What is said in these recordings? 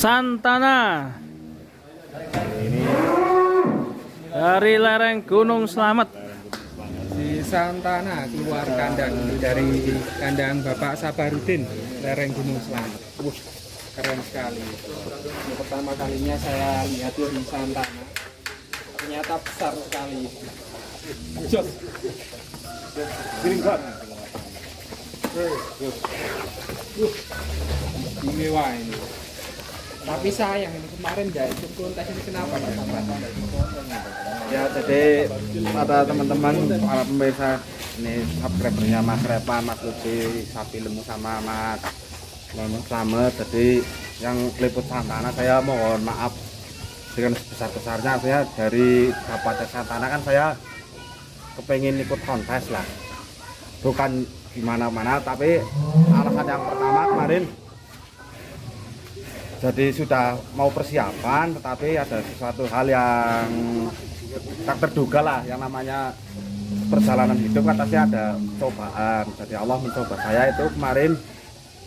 Santana dari lereng Gunung Slamet. Di Santana keluar kandang dari kandang Bapak Sabarudin, lereng Gunung Slamet. Keren sekali. Ini pertama kalinya saya lihat di Santana. Ternyata besar sekali. Jos. Geringat. Mewah ini. Tapi sayang ini kemarin nggak ikut kontes ini, kenapa Pak Sambat? Ya, jadi pada teman-teman para pemirsa ini subscribernya Mas Repa, Mas Lutfi, Sapi Lemu sama Mas Slamet. Jadi yang Liput Santana saya mohon maaf dengan sebesar-besarnya. Saya dari Kabupaten Santana kan saya kepengen ikut kontes lah, bukan gimana-mana, tapi alasan yang pertama kemarin jadi sudah mau persiapan, tetapi ada sesuatu hal yang tak terduga lah, yang namanya perjalanan hidup kan pasti ada cobaan. Jadi Allah mencoba saya itu kemarin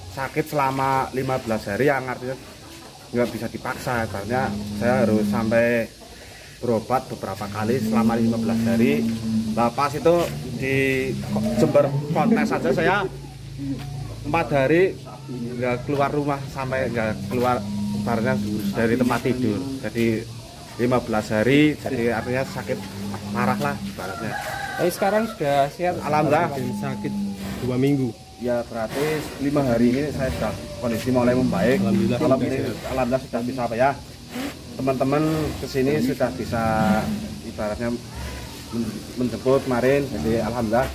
sakit selama 15 hari, yang artinya nggak bisa dipaksa, karena saya harus sampai berobat beberapa kali selama 15 hari. Nah, pas itu di Jember kontes saja saya 4 hari nggak keluar rumah, sampai nggak keluar ibaratnya dari tempat tidur. Jadi 15 hari, jadi artinya sakit parah lah ibaratnya. Tapi sekarang sudah sehat. Alhamdulillah. Sakit 2 minggu. Ya berarti 5 hari ini saya sudah kondisi mulai membaik. Alhamdulillah. Alhamdulillah sudah bisa apa ya, teman-teman kesini sudah bisa ibaratnya menjemput kemarin. Jadi alhamdulillah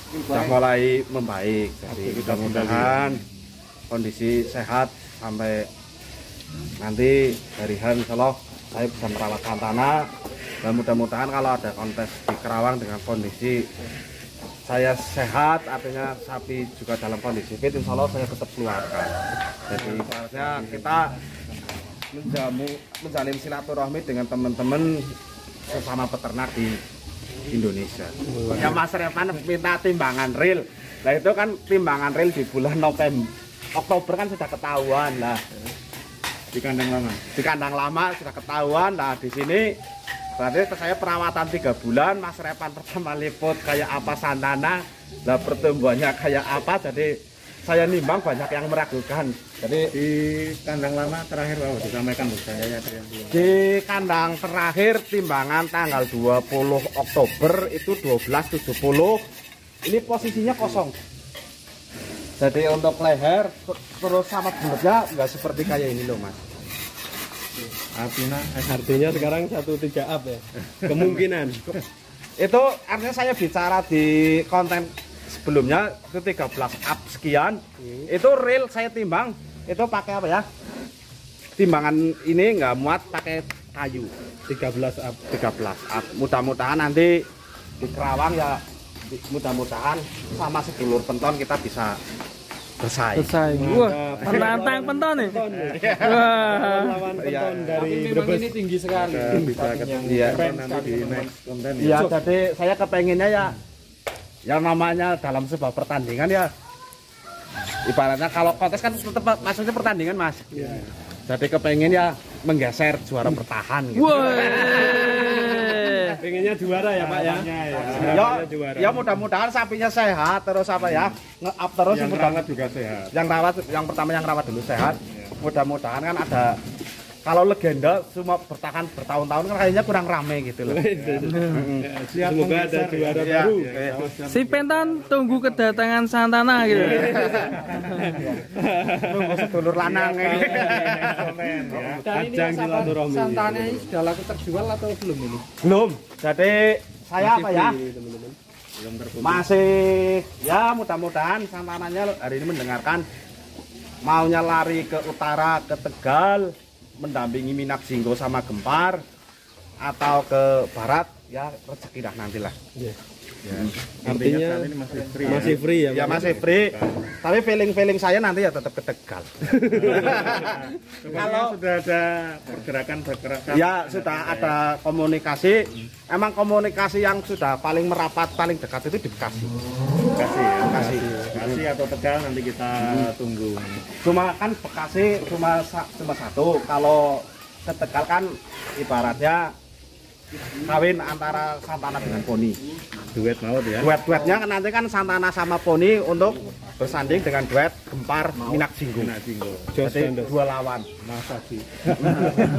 sudah mulai membaik. Jadi mudah-mudahan kondisi sehat sampai nanti dari hari insyaallah saya bisa merawat Santana, dan mudah-mudahan kalau ada kontes di Kerawang dengan kondisi saya sehat, artinya sapi juga dalam kondisi fit, insya Allah saya tetap keluarkan. Jadi ibaratnya kita menjalin silaturahmi dengan teman-teman sesama peternak di Indonesia. Ya Mas Repan minta timbangan real. Nah itu kan timbangan real di bulan Oktober kan sudah ketahuan lah. Di kandang lama. Di kandang lama sudah ketahuan. Nah di sini berarti saya perawatan 3 bulan, Mas Repan pertama liput kayak apa Santana, lah pertumbuhannya kayak apa, jadi saya nimbang banyak yang meragukan. Jadi di kandang lama terakhir disampaikan saya ya, di kandang terakhir timbangan tanggal 20 Oktober itu 12,70. Ini posisinya kosong. Jadi untuk leher terus sama bulatnya nggak seperti kayak ini loh Mas. Artinya sekarang 13 up ya, kemungkinan. Itu artinya saya bicara di konten sebelumnya itu 13 up sekian. Itu real saya timbang itu pakai apa ya, timbangan ini nggak muat, pakai kayu. 13 up. Mudah-mudahan nanti di Kerawang ya, mudah-mudahan sama sedulur penton kita bisa bersaing. Wah, penantang penton nih. Wah, Lawan penton dari Memang Brebes. ini tinggi sekali. Bisa ketemu nanti di next konten ya. Iya, jadi saya kepenginnya ya, yang namanya dalam sebuah pertandingan ya, ibaratnya kalau kontes kan tetap maksudnya pertandingan Mas. Iya. Jadi kepengen ya menggeser juara bertahan gitu. Pengennya juara ya Pak ya. Ya mudah-mudahan sapinya sehat terus apa ya, nge-up terus. Yang rawat juga sehat. Yang pertama yang rawat dulu sehat. Mudah-mudahan kan ada, kalau legenda cuma bertahan bertahun-tahun kan kayaknya kurang rame gitu loh. Semoga ada juara baru. si penton tunggu kedatangan Santana gitu. Tunggu sedulur lanang ini. Dan ini Ajang silaturahmi. Santana ini sudah laku terjual atau belum ini? Belum. Jadi saya apa ya? Teman-teman. Belum terbuka. Masih ya, mudah-mudahan Santananya hari ini mendengarkan, maunya lari ke utara ke Tegal mendampingi Minak Jinggo sama Gempar, atau ke barat ya rezeki dah nantilah. Artinya saat ini masih free. Masih free ya? Ya masih free. Tapi feeling saya nanti ya tetap ke Tegal. Kalau sudah ada pergerakan Ya sudah ada komunikasi. Emang komunikasi yang sudah paling merapat, paling dekat itu di Bekasi. Bekasi ya. Bekasi atau Tegal nanti kita tunggu. Cuma kan Bekasi cuma satu. Kalau ke Tegal kan ibaratnya kawin antara Santana dengan Poni. Duet maut ya. Duetnya kan nanti kan Santana sama Poni untuk bersanding dengan duet Gempar Minak Jinggo. Jadi dua lawan. Masa sih.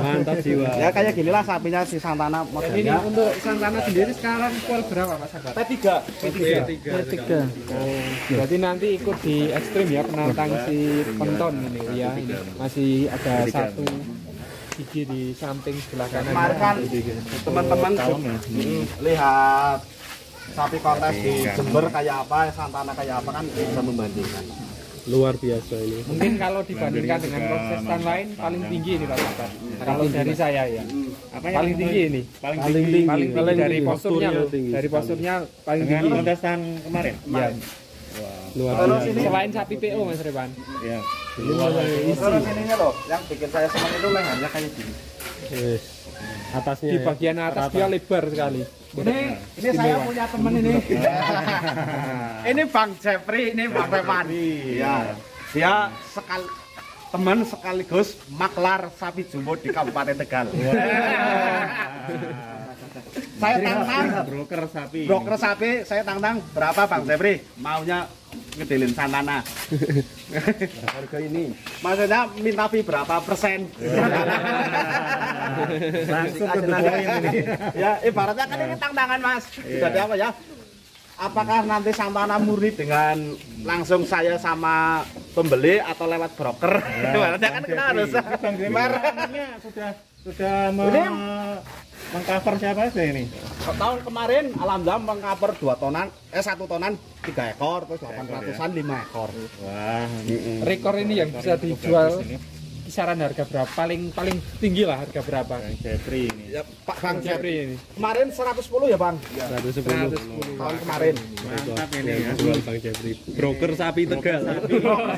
Mantap jiwa. Ya kayak ginilah sapinya si Santana Jadi ini modelnya. untuk Santana sendiri sekarang kual berapa Pak Sabar? P3. Tiga. Berarti nanti ikut di ekstrim ya penantang si penton ini ya. Ini masih ada satu gigi di samping sebelah kanan. Kemarin kan teman-teman lihat sapi kontes di Jember kayak apa, Santana kayak apa kan bisa membandingkan. Luar biasa ini. Mungkin kalau dibandingkan dengan protestan lain paling tinggi ini Pak Sabar. Kalau dari saya ya. Paling tinggi ini. Paling Paling tinggi. tinggi. Paling tinggi dari posturnya Posturnya loh. tinggi. Dari posturnya paling Dengan tinggi. kontestan kemarin. Ya. Luar Terus biasa. ini Selain sapi PO Mas Revan. Ya. terus ininya loh, yang bikin saya senang itu lehernya kayak gini. Wes. Atasnya Di ya. bagian atas dia lebar sekali. Ini saya punya temen ini. Ini Bang Jeffrey, ini Bang Revan. Ya. Dia teman sekaligus maklar sapi jumbo di Kabupaten Tegal. Saya tantang broker sapi, saya tantang berapa Bang Jeffrey? Maunya ngedelin Santana. Harga ini. Maksudnya minta fee berapa persen? Langsung ke poin ini. Ya ibaratnya kan ini tantangan Mas. Jadi apa ya? Apakah nanti Santana murni dengan langsung saya sama pembeli atau lewat broker? Ibaratnya kan kita harus Sudah mengcover siapa aja ini? tahun kemarin alhamdulillah mengcover 2 tonan, 1 tonan 3 ekor, terus 800-an 5 ekor. Wah, Rekor ini yang bisa dijual kisaran harga berapa? Paling tinggi lah harga berapa? Bang Jeffrey ini. Ya, Pak Bang Jeffrey ini. kemarin 110 ya Bang? 110. Tahun kemarin. Mantap ini ya. Jual Bang Jeffrey. Broker sapi Tegal.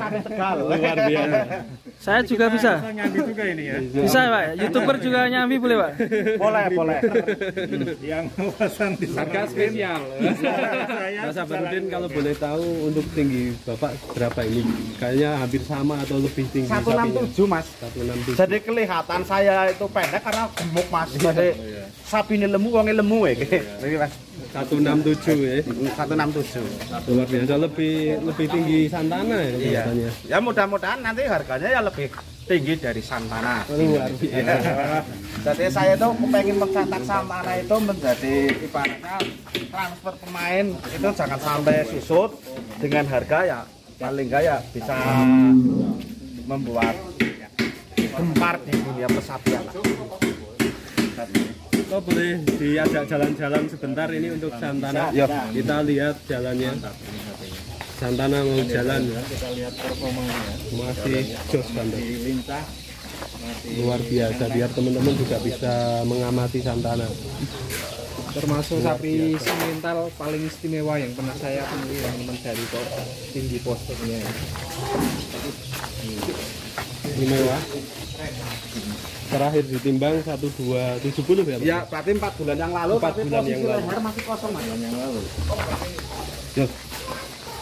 Sampai Tegal. Luar biasa. Saya juga bisa. Nyambi juga ini ya. Bisa Pak. YouTuber juga nyambi boleh Pak. Boleh. Yang pasang di Harga spesial. Mas Sabarudin kalau boleh tahu untuk tinggi Bapak berapa ini? Kayaknya hampir sama atau lebih tinggi sapinya. 167 Mas. 167. Jadi kelihatan saya itu pendek karena gemuk Mas. Jadi sapi ini lemu, wonge lemu ya. Ini Mas. 167 ya. 167. Luar biasa lebih tinggi Santana ya Iya. biasanya. Ya mudah-mudahan nanti harganya ya lebih tinggi dari Santana. Luar biasa. Jadi saya itu pengen mencetak Santana itu menjadi ibaratnya transfer pemain itu jangan sampai susut dengan harga ya paling enggak ya bisa membuat gempar di dunia persapian lah. Kok boleh diajak jalan-jalan sebentar ini untuk Santana? Ya. Kita lihat jalannya. Santana mau jalan ya. Kita lihat performanya. Masih jos banget. Lincah. Luar biasa biar teman-teman juga bisa mengamati Santana. Termasuk sapi semental paling istimewa yang pernah saya temui teman-teman dari tinggi posturnya. Ini mewah. Terakhir ditimbang 1270 ya Pak? Ya berarti 4 bulan yang lalu 4 tapi bulan posisi yang lalu. leher masih kosong Mas. Yang lalu.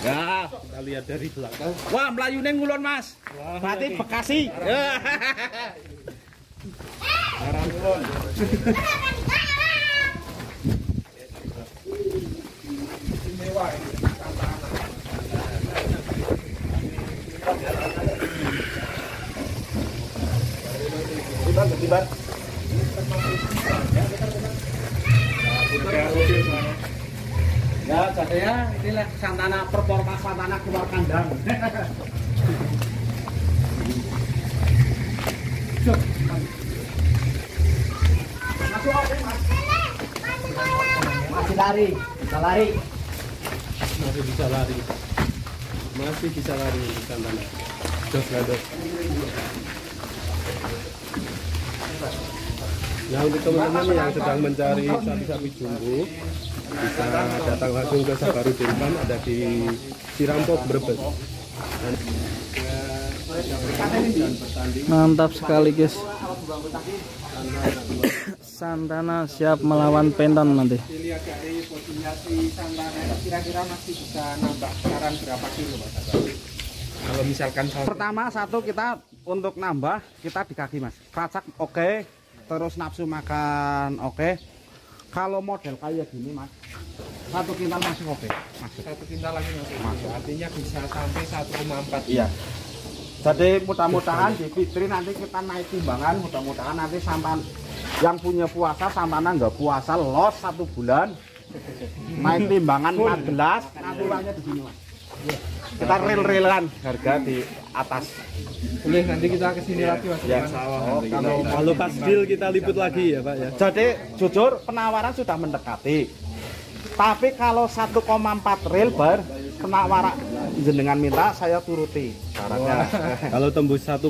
Ya, kita lihat dari belakang. Wah, melayune ngulon Mas. Berarti Bekasi. Tiba. Ya, jadi ya inilah Santana performa Santana keluar kandang. Masih oke, Mas. Masih lari, bisa lari. Masih bisa lari. Masih bisa lari di Santana. Jos banget. Nah untuk teman-teman yang sedang mencari sapi-sapi jumbo bisa datang langsung ke Sabarudin Farm, ada di Cirampok, Brebes. Mantap sekali guys. Santana siap melawan Penton nanti. Dilihat dari bodinya si Santana, kira-kira masih bisa nambah saran berapa kilo Mas Sabar? Kalau misalkan Pertama satu kita untuk nambah kita di kaki Mas. Racak oke, terus nafsu makan oke. Kalau model kayak gini Mas, 1 kintal masuk oke. Masuk. 1 kintal lagi masuk. Artinya bisa sampai 1,4. Iya. Jadi mudah-mudahan di Fitri nanti kita naik timbangan, mudah-mudahan nanti sampan yang punya puasa sampana nggak puasa los 1 bulan naik timbangan 14, nanti uangnya di sini Mas. Kita rel-relan harga di atas. Boleh nanti kita kesini lagi Mas. Ya. Kalau pas deal kita liput lagi ya Pak ya. Jadi jujur penawaran sudah mendekati. Tapi kalau 1,4 rel bar penawaran jenengan minta saya turuti syaratnya. Kalau tembus 1,4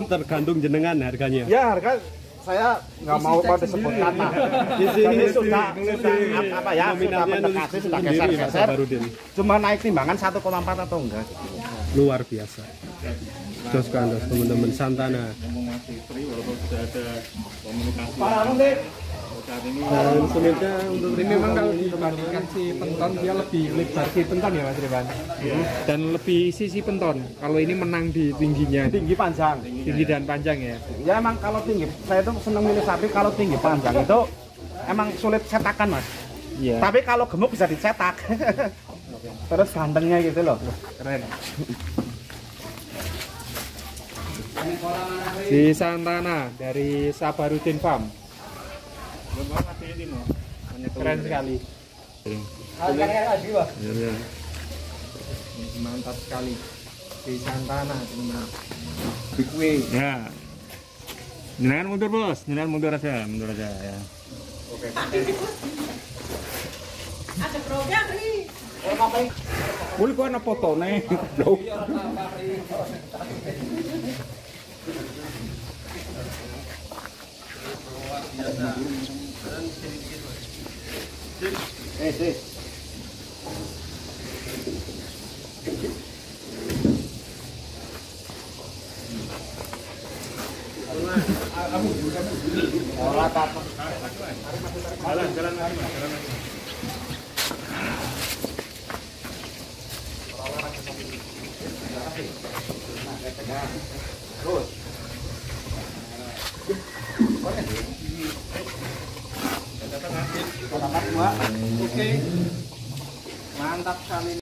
tergantung jenengan harganya. Ya harga saya nggak mau kau disebutkan Pak. Di sini sudah apa ya sudah mendekati sudah geser-geser. Cuma naik timbangan 1,4 atau enggak? Luar biasa. Jos kandas teman-teman Santana. Dan sulitnya untuk Ini memang kalau dibandingkan si Penton dia lebih lebar si Penton ya Mas Revan. Dan lebih sisi Penton. Kalau ini menang di tingginya, Tinggi panjang. tinggi dan panjang ya. Ya emang kalau tinggi, saya tuh seneng milih sapi kalau tinggi panjang itu emang sulit cetakan Mas. Iya. Tapi kalau gemuk bisa dicetak. Terus gantengnya gitu loh. Keren. Si Santana dari Sabarudin Farm. Keren sekali. Mantap sekali. Si Santana teman-teman. Big way. Ya. Jenengan mundur bos, jenengan mundur aja ya. Ada program nih. Boleh kok ana fotone. Oke. Mantap sekali.